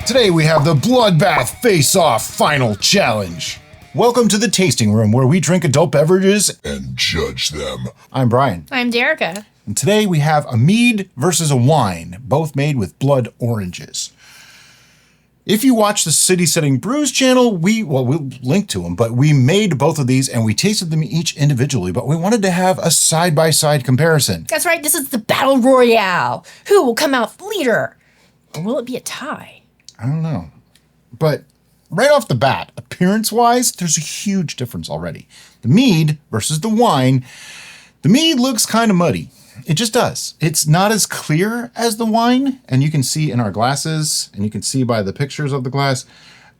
Today we have the Bloodbath Face-Off Final Challenge. Welcome to the tasting room where we drink adult beverages and judge them. I'm Brian. I'm Derica. And today we have a mead versus a wine, both made with blood oranges. If you watch the City Steading Brews channel, we'll link to them, but we made both of these and we tasted them each individually, but we wanted to have a side-by-side comparison. That's right, this is the Battle Royale. Who will come out leader? Or will it be a tie? I don't know. But right off the bat, appearance-wise, there's a huge difference already. The mead versus the wine. The mead looks kind of muddy. It just does. It's not as clear as the wine, and you can see in our glasses, and you can see by the pictures of the glass.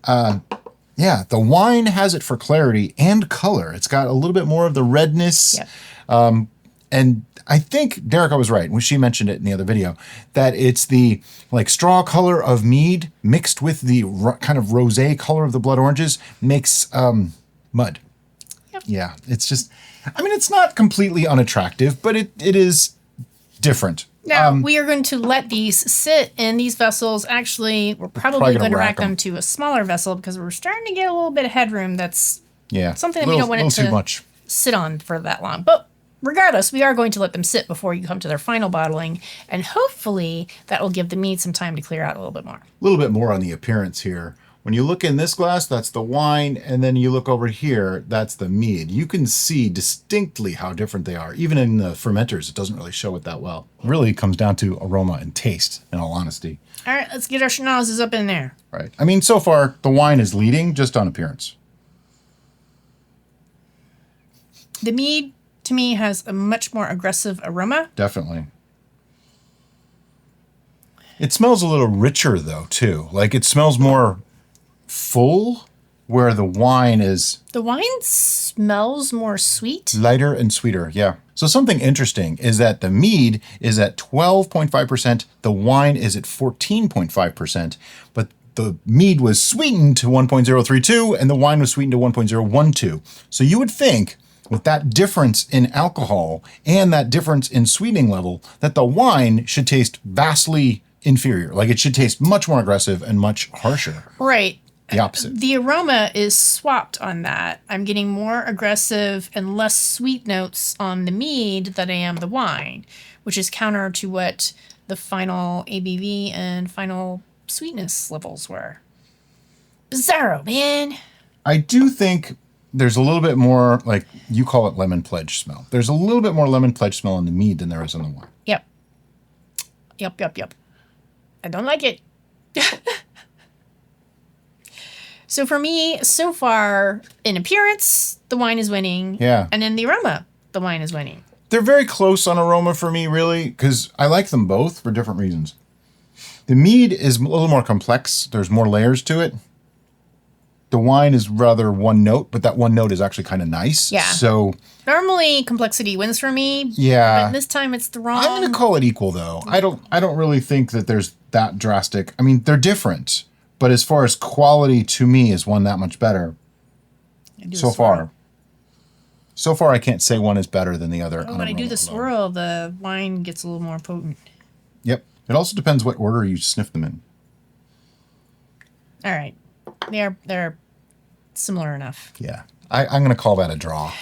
Yeah, the wine has it for clarity and color. It's got a little bit more of the redness. Yep. And I think Derica was right when she mentioned it in the other video, that it's the like straw color of mead mixed with the kind of rosé color of the blood oranges makes mud. Yep. Yeah, it's just, I mean, it's not completely unattractive, but it is different. Now, we are going to let these sit in these vessels. Actually, we're probably going to rack them to a smaller vessel because we're starting to get a little bit of headroom. That's something that we don't want it to sit on for that long. But regardless, we are going to let them sit before you come to their final bottling, and hopefully that will give the mead some time to clear out a little bit more. A little bit more on the appearance here. When you look in this glass, that's the wine, and then you look over here, that's the mead. You can see distinctly how different they are. Even in the fermenters, it doesn't really show it that well. It really comes down to aroma and taste, in all honesty. All right, let's get our schnozzes up in there. Right. I mean, so far, the wine is leading just on appearance. The mead, to me, has a much more aggressive aroma. Definitely. It smells a little richer, though, too. Like, it smells more full, where the wine is... The wine smells more sweet. Lighter and sweeter, yeah. So something interesting is that the mead is at 12.5%, the wine is at 14.5%, but the mead was sweetened to 1.032, and the wine was sweetened to 1.012. So you would think, with that difference in alcohol and that difference in sweetening level, that the wine should taste vastly inferior. Like, it should taste much more aggressive and much harsher. Right. The opposite. The aroma is swapped on that. I'm getting more aggressive and less sweet notes on the mead than I am the wine, which is counter to what the final ABV and final sweetness levels were. Bizarro, man. I do think there's a little bit more, like, you call it lemon pledge smell. There's a little bit more lemon pledge smell in the mead than there is in the wine. Yep. Yep. I don't like it. So for me, so far, in appearance, the wine is winning. Yeah. And in the aroma, the wine is winning. They're very close on aroma for me, really, because I like them both for different reasons. The mead is a little more complex. There's more layers to it. The wine is rather one note, but that one note is actually kind of nice. Yeah. So normally complexity wins for me. Yeah. But this time it's the wrong. I'm going to call it equal, though. I don't really think that there's that drastic. I mean, they're different, but as far as quality, to me, is one that much better. So far, I can't say one is better than the other. Oh, when I do the swirl, the wine gets a little more potent. Yep. It also depends what order you sniff them in. All right. They're similar enough. Yeah. I'm going to call that a draw.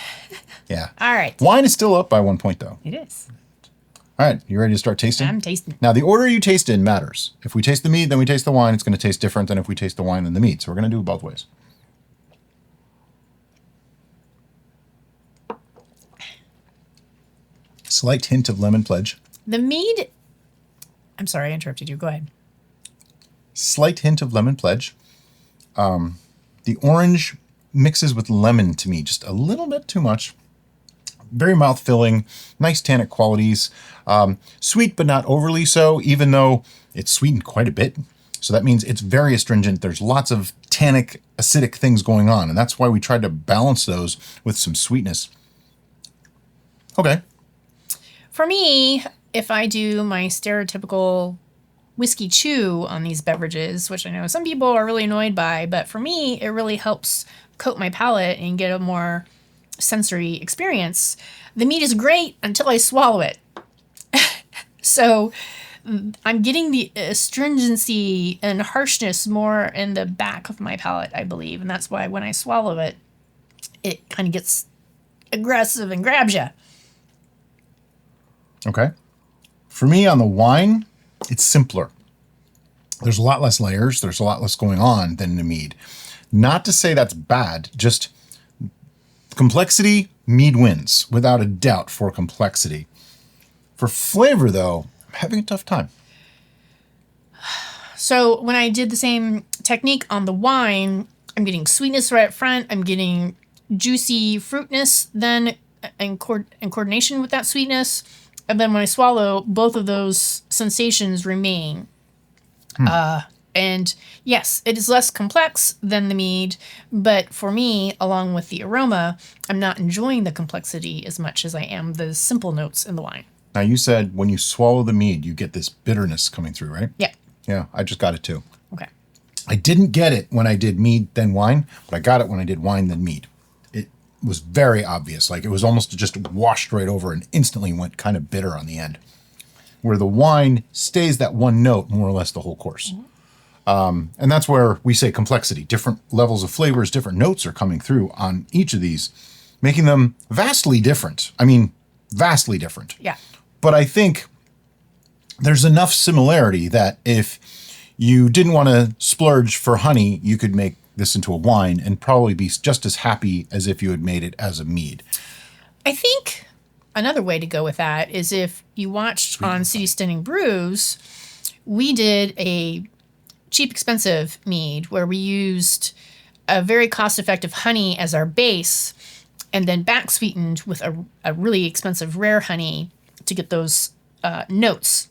Yeah. All right. Wine is still up by 1 point, though. It is. All right. You ready to start tasting? I'm tasting. Now, the order you taste in matters. If we taste the mead, then we taste the wine. It's going to taste different than if we taste the wine and the mead. So we're going to do it both ways. Slight hint of lemon pledge. The mead... I'm sorry, I interrupted you. Go ahead. Slight hint of lemon pledge. The orange mixes with lemon to me just a little bit too much. Very mouth-filling, nice tannic qualities. Sweet, but not overly so, even though it's sweetened quite a bit. So that means it's very astringent. There's lots of tannic, acidic things going on, and that's why we tried to balance those with some sweetness. Okay. For me, if I do my stereotypical whiskey chew on these beverages, which I know some people are really annoyed by, but for me, it really helps coat my palate and get a more sensory experience. The meat is great until I swallow it. So I'm getting the astringency and harshness more in the back of my palate, I believe. And that's why when I swallow it, it kind of gets aggressive and grabs you. Okay. For me, on the wine, it's simpler. There's a lot less layers. There's a lot less going on than in a mead. Not to say that's bad, just complexity, mead wins, without a doubt for complexity. For flavor, though, I'm having a tough time. So when I did the same technique on the wine, I'm getting sweetness right up front. I'm getting juicy fruitness then in coordination with that sweetness. And then when I swallow, both of those sensations remain. And yes, it is less complex than the mead, but for me, along with the aroma, I'm not enjoying the complexity as much as I am the simple notes in the wine. Now, you said when you swallow the mead, you get this bitterness coming through, right? Yeah. Yeah, I just got it too. Okay. I didn't get it when I did mead, then wine, but I got it when I did wine, then mead. It was very obvious. Like, it was almost just washed right over and instantly went kind of bitter on the end. Where the wine stays that one note more or less the whole course. Mm-hmm. And that's where we say complexity. Different levels of flavors, different notes are coming through on each of these, making them vastly different. I mean, vastly different. Yeah. But I think there's enough similarity that if you didn't want to splurge for honey, you could make this into a wine and probably be just as happy as if you had made it as a mead. I think another way to go with that is if you watched on City Steading Brews, we did a cheap, expensive mead where we used a very cost-effective honey as our base and then back sweetened with a really expensive rare honey to get those notes.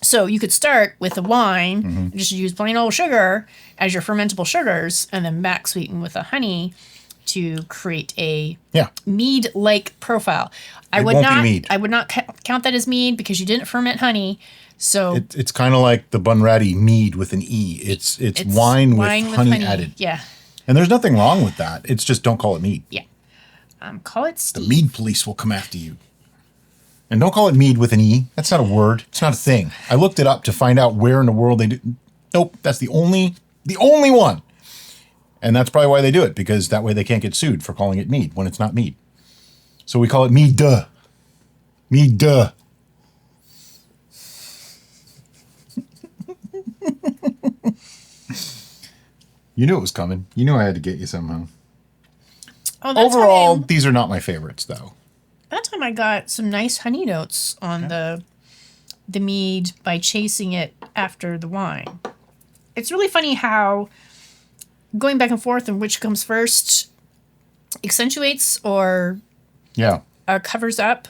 So you could start with a wine, and just use plain old sugar as your fermentable sugars, and then back sweeten with a honey to create a mead-like profile. I would not count that as mead because you didn't ferment honey. So it's kind of like the Bunratty mead with an E. It's wine with honey added. Yeah. And there's nothing wrong with that. It's just don't call it mead. Yeah. Call it Steve. The mead police will come after you. And don't call it mead with an E. That's not a word. It's not a thing. I looked it up to find out where in the world they do. Nope, that's the only one. And that's probably why they do it, because that way they can't get sued for calling it mead when it's not mead. So we call it mead duh. Mead duh. You knew it was coming. You knew I had to get you somehow. Overall, these are not my favorites, though. That time I got some nice honey notes on the mead by chasing it after the wine. It's really funny how going back and forth and which comes first accentuates or covers up.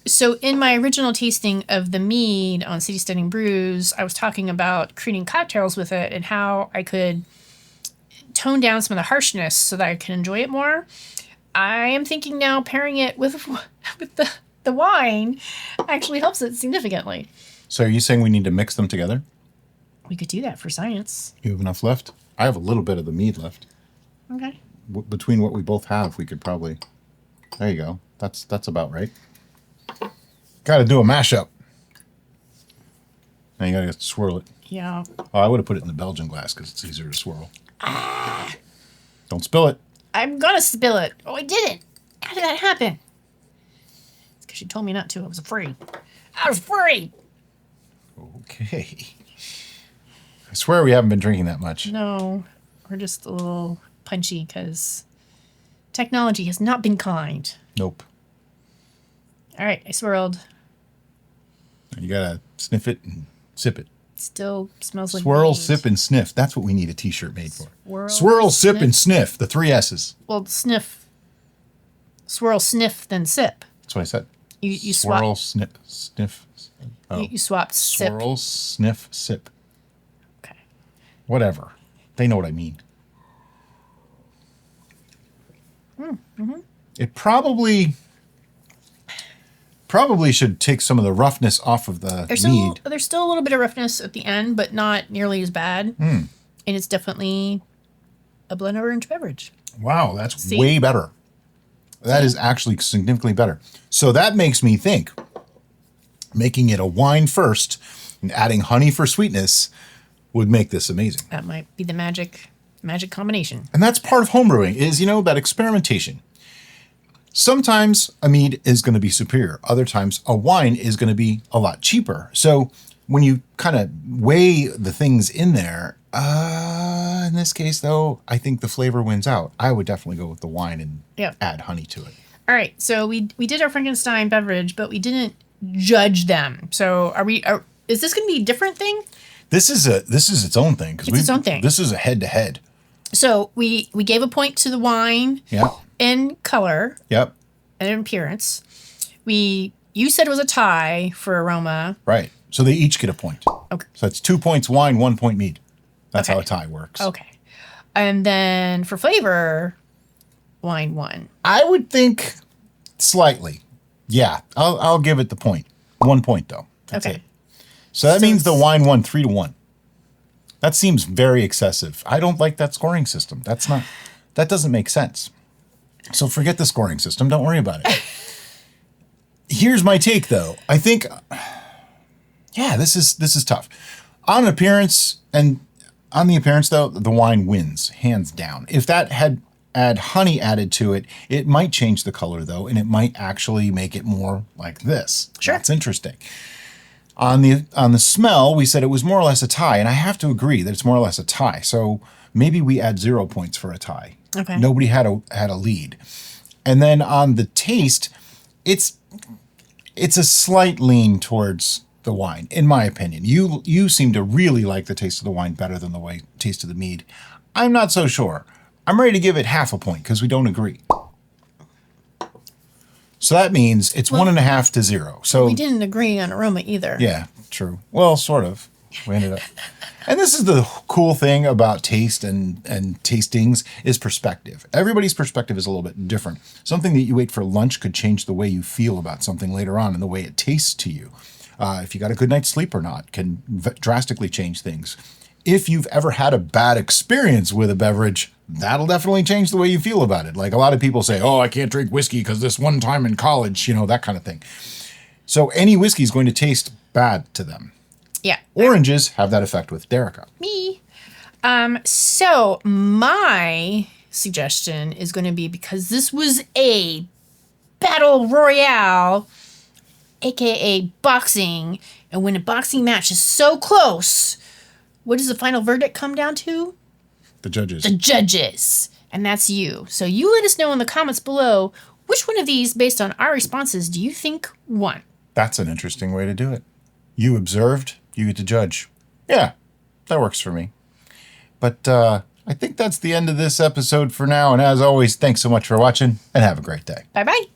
So in my original tasting of the mead on City Steading Brews, I was talking about creating cocktails with it and how I could tone down some of the harshness so that I can enjoy it more. I am thinking now pairing it with the wine actually helps it significantly. So are you saying we need to mix them together? We could do that for science. You have enough left? I have a little bit of the mead left. Okay. Between what we both have, we could probably... There you go. That's about right. Got to do a mashup. Now you got to swirl it. Yeah. Oh, I would have put it in the Belgian glass because it's easier to swirl. Don't spill it. I'm going to spill it. Oh, I didn't. How did that happen? It's because you told me not to. I was afraid. Okay. I swear we haven't been drinking that much. No. We're just a little punchy because technology has not been kind. Nope. All right. I swirled. You got to sniff it and sip it. Still smells like Swirl, mead. sip, and sniff. That's what we need a t-shirt made for. Swirl, sip, and sniff. The 3 S's. Well, sniff. Swirl, sniff, then sip. That's what I said. You swap. Swirl, sniff. Oh. You swapped sip. Swirl, sniff, sip. Okay. Whatever. They know what I mean. Mm-hmm. It probably should take some of the roughness off of the mead. There's still a little bit of roughness at the end, but not nearly as bad. And it's definitely a blend orange beverage. Wow, that's way better. That is actually significantly better. So that makes me think Making it a wine first and adding honey for sweetness would make this amazing. That might be the magic combination. And that's part of homebrewing is, that experimentation. Sometimes a mead is going to be superior. Other times a wine is going to be a lot cheaper. So when you kind of weigh the things in there, in this case, though, I think the flavor wins out. I would definitely go with the wine and add honey to it. All right. So we did our Frankenstein beverage, but we didn't judge them. So is this going to be a different thing? This is its own thing. It's its own thing. This is a head-to-head. So we gave a point to the wine. Yeah. In color. Yep. And in appearance. You said it was a tie for aroma. Right. So they each get a point. Okay. So it's 2 points wine, 1 point mead. That's how a tie works. Okay. And then for flavor, wine won. I would think slightly. Yeah. I'll give it the point. 1 point though. That's it. So that means the wine won 3-1. That seems very excessive. I don't like that scoring system. That doesn't make sense. So forget the scoring system. Don't worry about it. Here's my take, though. I think, this is tough. On appearance, though, the wine wins, hands down. If that had honey added to it, it might change the color, though, and it might actually make it more like this. Sure. That's interesting. On the smell, we said it was more or less a tie, and I have to agree that it's more or less a tie. So maybe we add 0 points for a tie. Okay. Nobody had a lead. And then on the taste, it's a slight lean towards the wine, in my opinion. You seem to really like the taste of the wine better than the taste of the mead. I'm not so sure. I'm ready to give it half a point because we don't agree. So that means it's 1.5 to 0. So we didn't agree on aroma either. Yeah, true. Well, sort of. We ended up. And this is the cool thing about taste and tastings is perspective. Everybody's perspective is a little bit different. Something that you ate for lunch could change the way you feel about something later on and the way it tastes to you. If you got a good night's sleep or not can drastically change things. If you've ever had a bad experience with a beverage, that'll definitely change the way you feel about it. Like a lot of people say, oh, I can't drink whiskey because this one time in college, that kind of thing. So any whiskey is going to taste bad to them. Yeah. Oranges have that effect with Derica. Me. So my suggestion is going to be, because this was a battle royale, aka boxing, and when a boxing match is so close, what does the final verdict come down to? The judges. The judges. And that's you. So you let us know in the comments below, which one of these, based on our responses, do you think won? That's an interesting way to do it. You observed, you get to judge. Yeah, that works for me. But I think that's the end of this episode for now. And as always, thanks so much for watching and have a great day. Bye-bye.